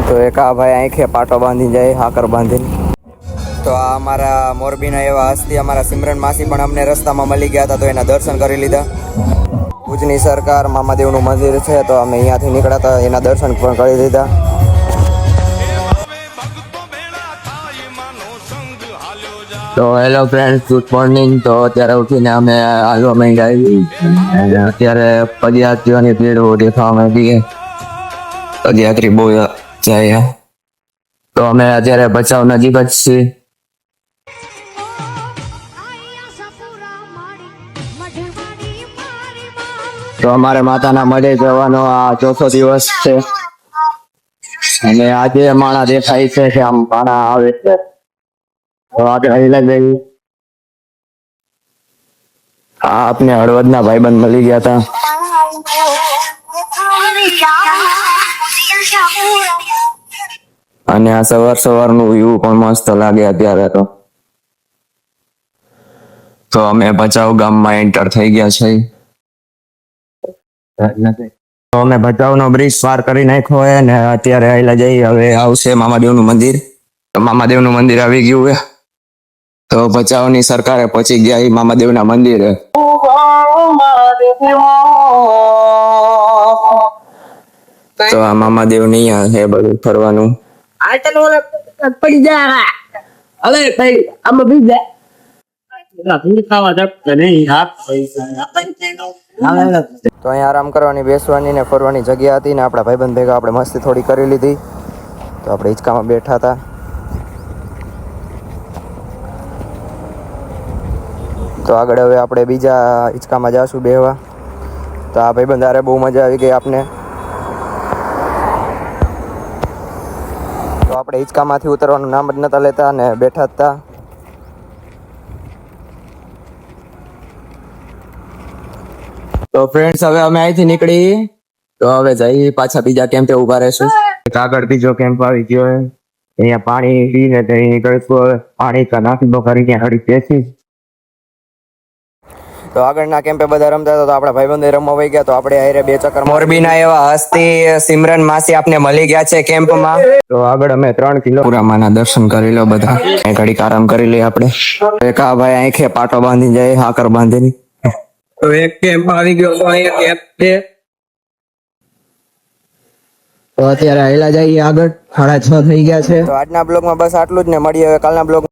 તો એક આ ભાઈ આંખે પાટો બાંધી જાય હાકર બાંધીને. તો આ અમારા મોરબીના એવા હસ્તી અમારા સિમરન માસી પણ અમને રસ્તામાં મળી ગયા હતા, તો એના દર્શન કરી લીધા. ભુજની સરકાર મામાદેવનું મંદિર છે, તો અમે અહીંયાથી નીકળ્યા હતા, એના દર્શન પણ કરી લીધા. તો હેલો ફ્રેન્ડ્સ, ગુડ મોર્નિંગ. તો અત્યારે ઉઠીને અમે હાલવા માંડ્યા. અત્યારે પદયાત્રીઓની ભીડ દેખાવા માંડી. પદયાત્રી બહુ જાય. તો અમે અત્યારે ભચાઉ નજીક જ છીએ. તો અમારે માતાના મઢે જવાનો આ ચોથો દિવસ છે, અને આજે માણા દેખાય છે કે આમ માણા આવે છે. તો આપણે આપને હળવદના ભાઈબંધ મળી ગયા હતા. અને આ સવારનું વ્યૂ પણ મસ્ત લાગે અત્યારે. તો અમે ભચાઉ ગામમાં એન્ટર થઈ ગયા છે. તો અમે ભચાઉનો બ્રિજ પાર કરી નાખ્યો હોય ને અત્યારે આયલા જઈએ. હવે આવશે મામાદેવનું મંદિર. મામાદેવનું મંદિર આવી ગયું છે. તો ભચાઉની સરકારે પહોંચી ગયા મામાદેવના મંદિરે. તો આ મામાદેવ નહીં છે બધું ફરવાનું. પડી જાય હવે ભાઈ આમાં બી જાય. તો અહીંયા આરામ કરવાની, બેસવાની ને ફરવાની જગ્યા હતી ને આપણા ભાઈબંધ ભેગા આપણે મસ્તી થોડી કરી લીધી. તો આપણે હિંચકામાં બેઠા હતા. તો આગળ હવે આપણે બીજા હિંચકામાં જાશું બેહવા. તો આ ભાઈબંધ હારે બહુ મજા આવી ગઈ આપને. તો આપણે હિંચકામાંથી ઉતરવાનું નામ જ નતા લેતા અને બેઠા જ હતા. તો ફ્રેન્ડ્સ, હવે અમે અહીંથી નીકળી. તો હવે જઈ પાછા બીજા કેમ્પે ઉભા રહેશું. આગળ બીજો કેમ્પ આવી ગયો. અહીંયા પાણી પીને પાણી નાખી દો કરીને હળી બેસી. તો આગળના કેમ્પે બધા રમતા હતા, તો આપણા ભાઈબંધો રમવા વહી ગયા. તો આપણે આયરે બે ચક્કર મોરબીના એવા હસ્તી સિમરન માસી આપને મળી ગયા છે કેમ્પમાં. તો આગળ અમે 3 કિલો પુરામાના દર્શન કરી લો બધા. ઘડીક આરામ કરી લઈએ આપણે. એક આ ભાઈ આંખે પાટો બાંધી જાય હાકર બાંધીને. તો એક કેમ્પ આવી ગયો. તો અહીંયા કેમ્પ છે. તો અત્યારે આયલા જઈએ આગળ. 6:30 થઈ ગયા છે. તો આજના બ્લોગમાં બસ આટલું જ ને. મળીએ હવે કાલના બ્લોગ.